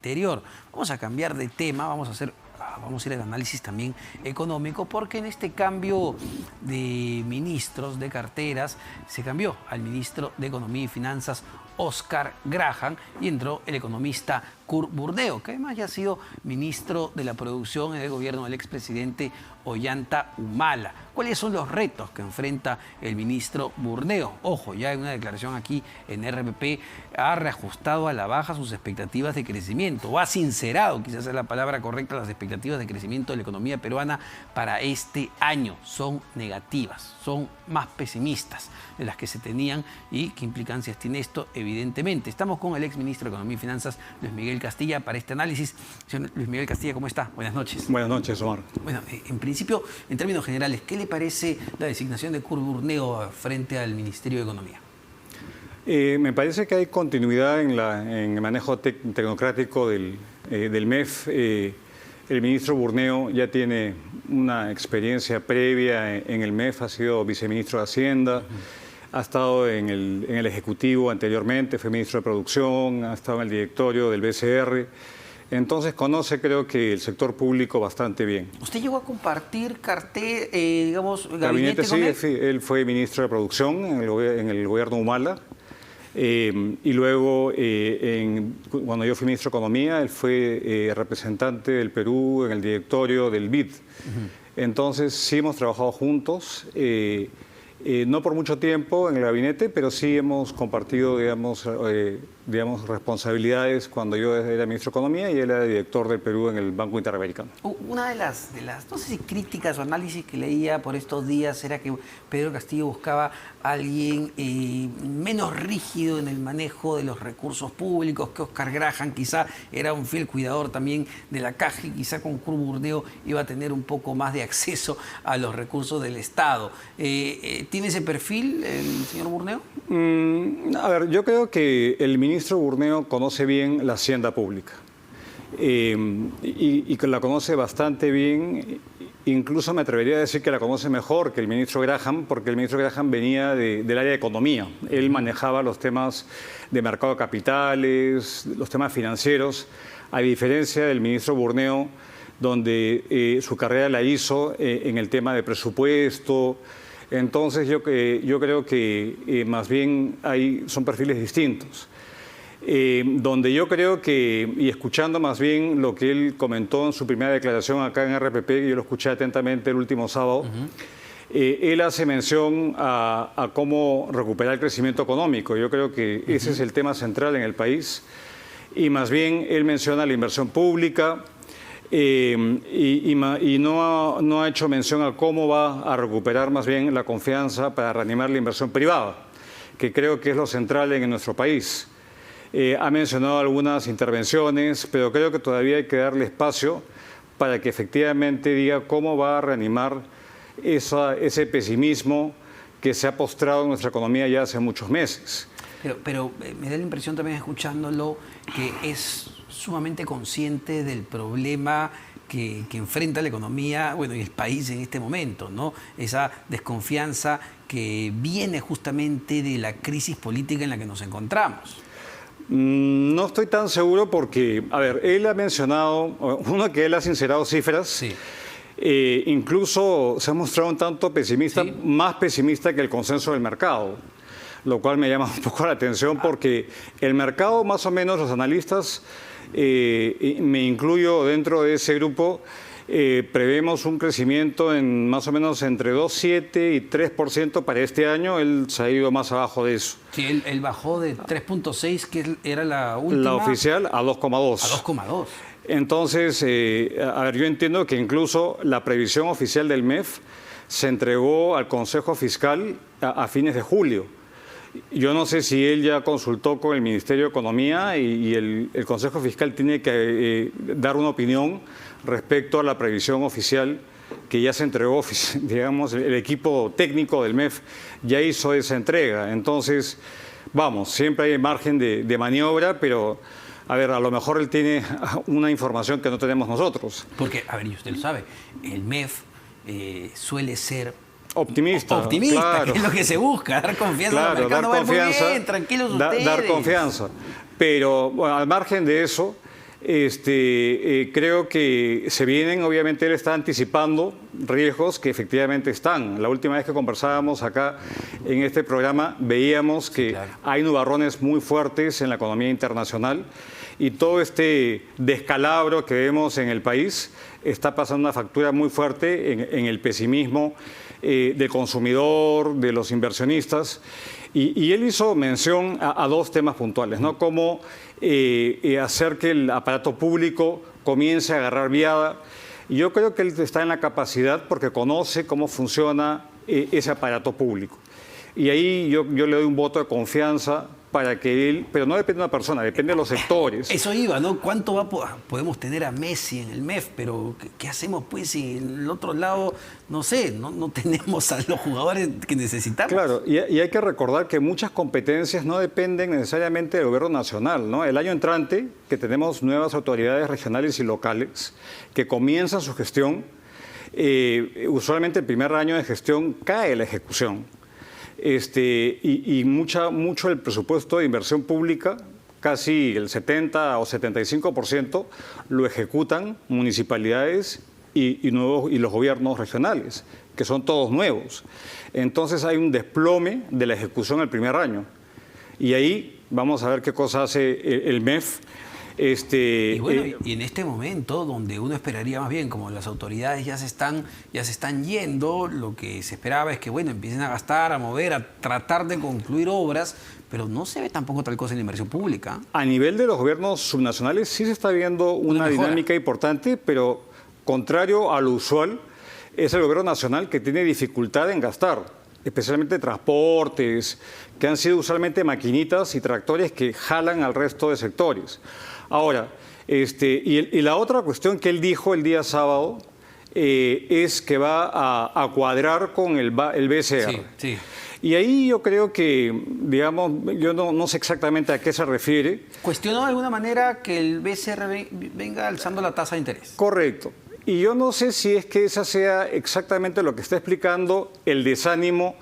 Anterior. Vamos a cambiar de tema, vamos a ir al análisis también económico, porque en este cambio de ministros, de carteras, se cambió al ministro de Economía y Finanzas, Oscar Graham, y entró el economista Kurt Burdeo, que además ya ha sido ministro de la producción en el gobierno del expresidente Ollanta Humala. ¿Cuáles son los retos que enfrenta el ministro Burdeo? Ojo, ya en una declaración aquí en RPP ha reajustado a la baja sus expectativas de crecimiento, o ha sincerado, quizás es la palabra correcta, las expectativas de crecimiento de la economía peruana para este año. Son negativas, son más pesimistas de las que se tenían. ¿Y qué implicancias tiene esto? Evidentemente. Estamos con el exministro de Economía y Finanzas, Luis Miguel Castilla, para este análisis. Señor Luis Miguel Castilla, ¿cómo está? Buenas noches. Buenas noches, Omar. Bueno, en principio, en términos generales, ¿qué le parece la designación de Kurt Burdeo frente al Ministerio de Economía? Me parece que hay continuidad en el manejo tecnocrático del MEF. El ministro Burdeo ya tiene una experiencia previa en el MEF, ha sido viceministro de Hacienda, ha estado en el Ejecutivo anteriormente, fue ministro de Producción, ha estado en el directorio del BCR. Entonces conoce, creo que, el sector público bastante bien. ¿Usted llegó a compartir gabinete con él? Sí, él fue ministro de Producción en el gobierno Humala. Y luego, cuando yo fui ministro de Economía, él fue representante del Perú en el directorio del BID. Entonces, sí hemos trabajado juntos, no por mucho tiempo en el gabinete, pero sí hemos compartido, digamos, responsabilidades cuando yo era ministro de Economía y él era director del Perú en el Banco Interamericano. Una de las, no sé si críticas o análisis que leía por estos días era que Pedro Castillo buscaba a alguien menos rígido en el manejo de los recursos públicos, que Oscar Graham quizá era un fiel cuidador también de la caja y quizá con Kurt Burdeo iba a tener un poco más de acceso a los recursos del Estado. ¿Tiene ese perfil el señor Burdeo? A ver, yo creo que el ministro Burdeo conoce bien la hacienda pública y que la conoce bastante bien. Incluso me atrevería a decir que la conoce mejor que el ministro Graham, porque el ministro Graham venía del área de economía. Él manejaba los temas de mercado de capitales, los temas financieros, a diferencia del ministro Burdeo, donde su carrera la hizo en el tema de presupuesto. Entonces yo creo que más bien son perfiles distintos. Donde yo creo que, y escuchando más bien lo que él comentó en su primera declaración acá en RPP, yo lo escuché atentamente el último sábado, él hace mención a cómo recuperar el crecimiento económico. Yo creo que ese es el tema central en el país. Y más bien él menciona la inversión pública, y no ha hecho mención a cómo va a recuperar más bien la confianza para reanimar la inversión privada, que creo que es lo central en nuestro país. Ha mencionado algunas intervenciones, pero creo que todavía hay que darle espacio para que efectivamente diga cómo va a reanimar ese pesimismo que se ha postrado en nuestra economía ya hace muchos meses. Pero me da la impresión también, escuchándolo, que es sumamente consciente del problema que enfrenta la economía, bueno, y el país en este momento, ¿no? Esa desconfianza que viene justamente de la crisis política en la que nos encontramos. No estoy tan seguro porque, a ver, él ha mencionado, que él ha sincerado cifras. Sí. Incluso se ha mostrado un tanto pesimista, ¿sí? Más pesimista que el consenso del mercado, lo cual me llama un poco la atención porque el mercado, más o menos, los analistas, me incluyo dentro de ese grupo, prevemos un crecimiento en más o menos entre 2,7 y 3% para este año. Él se ha ido más abajo de eso. Sí, él bajó de 3,6, que era la última. La oficial, a 2,2. A 2,2. Entonces, a ver, yo entiendo que incluso la previsión oficial del MEF se entregó al Consejo Fiscal a fines de julio. Yo no sé si él ya consultó con el Ministerio de Economía y el Consejo Fiscal tiene que dar una opinión respecto a la previsión oficial que ya se entregó, digamos, el equipo técnico del MEF ya hizo esa entrega. Entonces, vamos, siempre hay margen de maniobra, pero, a ver, a lo mejor él tiene una información que no tenemos nosotros. Porque, a ver, y usted lo sabe, el MEF suele ser optimista, claro, que es lo que se busca, dar confianza al mercado. Dar no, confianza, muy bien, tranquilos ustedes. Dar confianza. Pero bueno, al margen de eso, creo que se vienen, obviamente él está anticipando riesgos que efectivamente están. La última vez que conversábamos acá en este programa veíamos que hay nubarrones muy fuertes en la economía internacional y todo este descalabro que vemos en el país está pasando una factura muy fuerte en el pesimismo del consumidor, de los inversionistas. Y él hizo mención a dos temas puntuales, ¿no? Como hacer que el aparato público comience a agarrar viada. Y yo creo que él está en la capacidad porque conoce cómo funciona ese aparato público. Y ahí yo le doy un voto de confianza para que él, pero no depende de una persona, depende de los sectores. Eso iba, ¿no? ¿Cuánto podemos tener a Messi en el MEF? Pero ¿qué hacemos pues si en el otro lado, no sé, no tenemos a los jugadores que necesitamos? Claro, y hay que recordar que muchas competencias no dependen necesariamente del gobierno nacional, ¿no? El año entrante, que tenemos nuevas autoridades regionales y locales que comienzan su gestión, usualmente el primer año de gestión cae la ejecución. Mucho del presupuesto de inversión pública, casi el 70 o 75%, lo ejecutan municipalidades y los gobiernos regionales, que son todos nuevos. Entonces hay un desplome de la ejecución el primer año. Y ahí vamos a ver qué cosa hace el MEF. Y bueno, y en este momento donde uno esperaría más bien, como las autoridades ya se están yendo, lo que se esperaba es que bueno, empiecen a gastar, a mover, a tratar de concluir obras, pero no se ve tampoco tal cosa en la inversión pública. A nivel de los gobiernos subnacionales sí se está viendo una dinámica importante, pero contrario a lo usual, es el gobierno nacional que tiene dificultad en gastar, especialmente transportes, que han sido usualmente maquinitas y tractores que jalan al resto de sectores. Ahora, y la otra cuestión que él dijo el día sábado es que va a cuadrar con el BCR. Sí, sí. Y ahí yo creo que, digamos, yo no sé exactamente a qué se refiere. ¿Cuestionó de alguna manera que el BCR venga alzando la tasa de interés? Correcto. Y yo no sé si es que esa sea exactamente lo que está explicando el desánimo,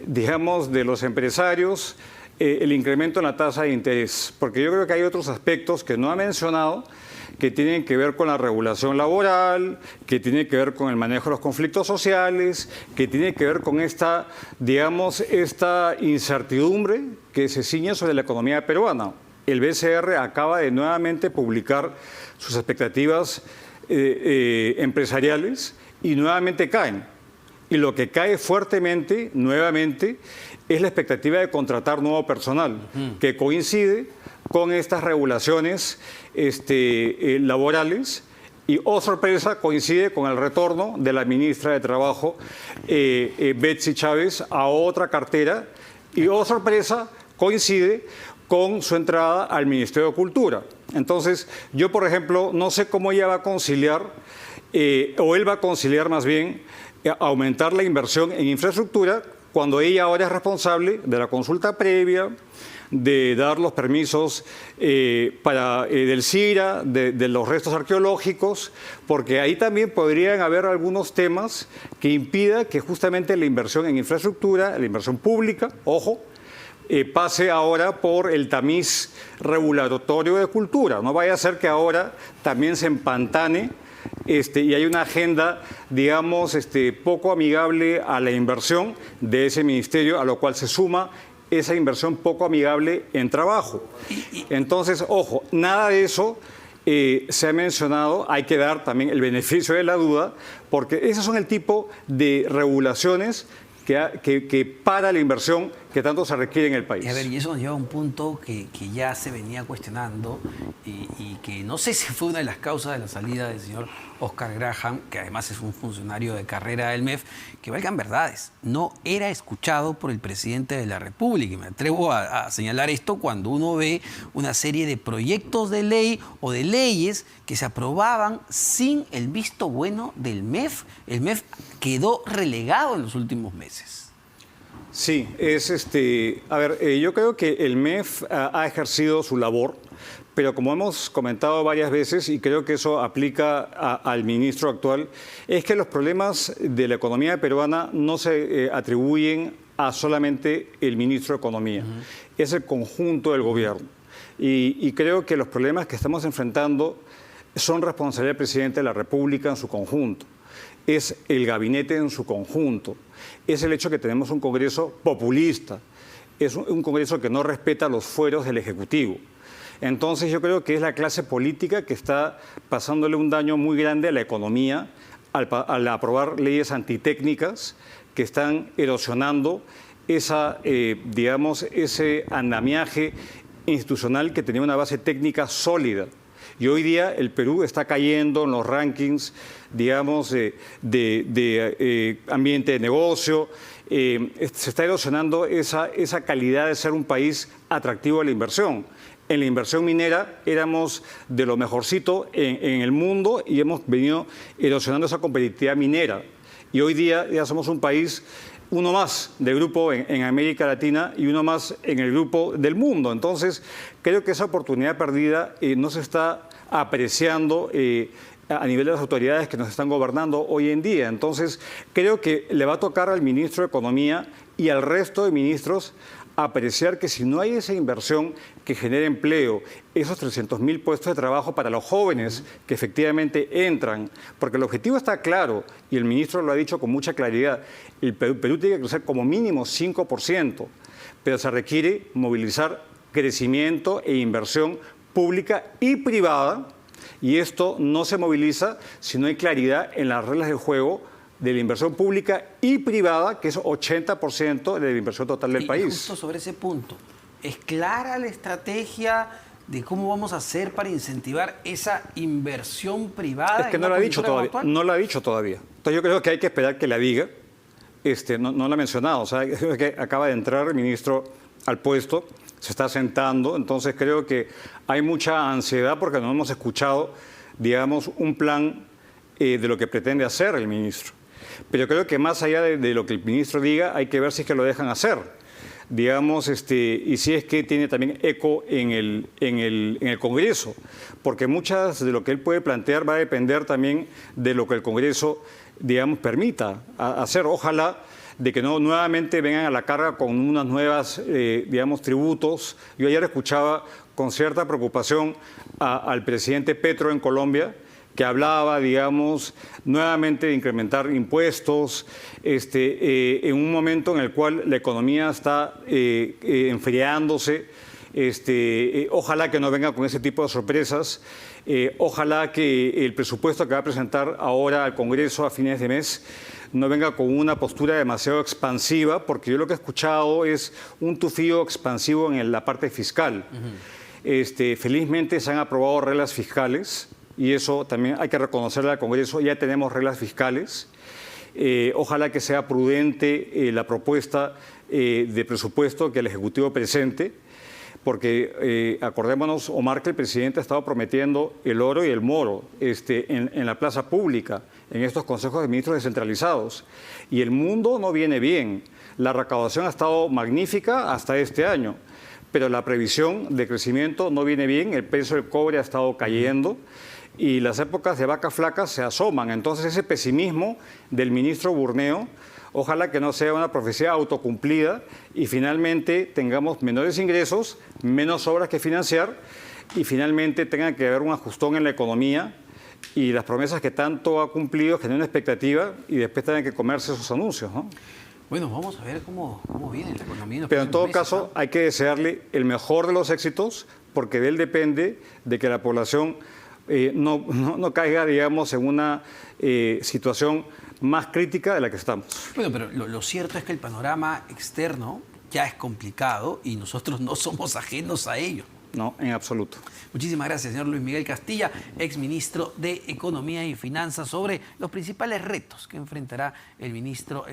digamos, de los empresarios, el incremento en la tasa de interés, porque yo creo que hay otros aspectos que no ha mencionado que tienen que ver con la regulación laboral, que tienen que ver con el manejo de los conflictos sociales, que tienen que ver con esta, digamos, esta incertidumbre que se ciñe sobre la economía peruana. El BCR acaba de nuevamente publicar sus expectativas empresariales y nuevamente caen. Y lo que cae fuertemente, nuevamente, es la expectativa de contratar nuevo personal, que coincide con estas regulaciones laborales y, oh sorpresa, coincide con el retorno de la ministra de Trabajo, Betsy Chávez, a otra cartera y, oh sorpresa, coincide con su entrada al Ministerio de Cultura. Entonces, yo, por ejemplo, no sé cómo ella va a conciliar, o él va a conciliar más bien, aumentar la inversión en infraestructura cuando ella ahora es responsable de la consulta previa, de dar los permisos del CIRA, de los restos arqueológicos, porque ahí también podrían haber algunos temas que impidan que justamente la inversión en infraestructura, la inversión pública, ojo, pase ahora por el tamiz regulatorio de cultura. No vaya a ser que ahora también se empantane y hay una agenda, digamos, poco amigable a la inversión de ese ministerio, a lo cual se suma esa inversión poco amigable en trabajo. Entonces, ojo, nada de eso se ha mencionado, hay que dar también el beneficio de la duda, porque esos son el tipo de regulaciones que para la inversión que tanto se requiere en el país. A ver, y eso nos lleva a un punto que ya se venía cuestionando y que no sé si fue una de las causas de la salida del señor Oscar Graham, que además es un funcionario de carrera del MEF, que valgan verdades, no era escuchado por el presidente de la República. Y me atrevo a señalar esto cuando uno ve una serie de proyectos de ley o de leyes que se aprobaban sin el visto bueno del MEF. El MEF quedó relegado en los últimos meses. Sí, a ver, yo creo que el MEF ha ejercido su labor, pero como hemos comentado varias veces, y creo que eso aplica al ministro actual, es que los problemas de la economía peruana no se atribuyen a solamente el ministro de Economía, es el conjunto del gobierno. Y creo que los problemas que estamos enfrentando son responsabilidad del presidente de la República en su conjunto, es el gabinete en su conjunto, es el hecho que tenemos un Congreso populista, es un Congreso que no respeta los fueros del Ejecutivo. Entonces yo creo que es la clase política que está pasándole un daño muy grande a la economía al aprobar leyes antitécnicas que están erosionando ese andamiaje institucional que tenía una base técnica sólida. Y hoy día el Perú está cayendo en los rankings, digamos, de ambiente de negocio. Se está erosionando esa calidad de ser un país atractivo a la inversión. En la inversión minera éramos de lo mejorcito en el mundo y hemos venido erosionando esa competitividad minera. Y hoy día ya somos un país, uno más del grupo en América Latina y uno más en el grupo del mundo. Entonces, creo que esa oportunidad perdida no se está apreciando a nivel de las autoridades que nos están gobernando hoy en día. Entonces, creo que le va a tocar al ministro de Economía y al resto de ministros apreciar que si no hay esa inversión que genere empleo, esos 300.000 puestos de trabajo para los jóvenes que efectivamente entran, porque el objetivo está claro y el ministro lo ha dicho con mucha claridad, el Perú tiene que crecer como mínimo 5%, pero se requiere movilizar crecimiento e inversión pública y privada, y esto no se moviliza si no hay claridad en las reglas del juego de la inversión pública y privada, que es 80% de la inversión total del país. Justo sobre ese punto, ¿es clara la estrategia de cómo vamos a hacer para incentivar esa inversión privada? Es que no la ha dicho todavía. No la ha dicho todavía. Entonces yo creo que hay que esperar que la diga. No la ha mencionado. O sea, creo que acaba de entrar el ministro al puesto, se está sentando. Entonces creo que hay mucha ansiedad porque no hemos escuchado, digamos, un plan de lo que pretende hacer el ministro. Pero creo que más allá de lo que el ministro diga, hay que ver si es que lo dejan hacer, digamos, y si es que tiene también eco en el Congreso, porque muchas de lo que él puede plantear va a depender también de lo que el Congreso, digamos, permita hacer. Ojalá de que no nuevamente vengan a la carga con unas nuevas, digamos, tributos. Yo ayer escuchaba con cierta preocupación al presidente Petro en Colombia, que hablaba, digamos, nuevamente de incrementar impuestos, en un momento en el cual la economía está enfriándose. Ojalá que no venga con ese tipo de sorpresas. Ojalá que el presupuesto que va a presentar ahora al Congreso a fines de mes no venga con una postura demasiado expansiva, porque yo lo que he escuchado es un tufío expansivo en la parte fiscal. Felizmente se han aprobado reglas fiscales, y eso también hay que reconocerle al Congreso, ya tenemos reglas fiscales. Ojalá que sea prudente la propuesta de presupuesto que el Ejecutivo presente, porque acordémonos, Omar, que el presidente ha estado prometiendo el oro y el moro en la plaza pública, en estos consejos de ministros descentralizados. Y el mundo no viene bien. La recaudación ha estado magnífica hasta este año, pero la previsión de crecimiento no viene bien, el precio del cobre ha estado cayendo y las épocas de vacas flacas se asoman. Entonces ese pesimismo del ministro Burneo, ojalá que no sea una profecía autocumplida y finalmente tengamos menores ingresos, menos obras que financiar y finalmente tenga que haber un ajustón en la economía y las promesas que tanto ha cumplido generen expectativa y después tengan que comerse esos anuncios, ¿no? Bueno, vamos a ver cómo viene la economía. Pero en todo caso hay que desearle el mejor de los éxitos porque de él depende de que la población no caiga, digamos, en una situación más crítica de la que estamos. Bueno, pero lo cierto es que el panorama externo ya es complicado y nosotros no somos ajenos a ello. No, en absoluto. Muchísimas gracias, señor Luis Miguel Castilla, exministro de Economía y Finanzas, sobre los principales retos que enfrentará el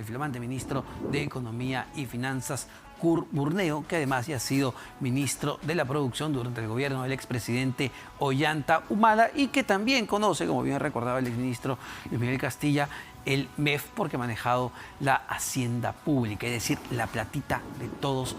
flamante ministro de Economía y Finanzas, Kurt Burneo, que además ya ha sido ministro de la Producción durante el gobierno del expresidente Ollanta Humala y que también conoce, como bien recordaba el exministro Luis Miguel Castilla, el MEF porque ha manejado la hacienda pública, es decir, la platita de todos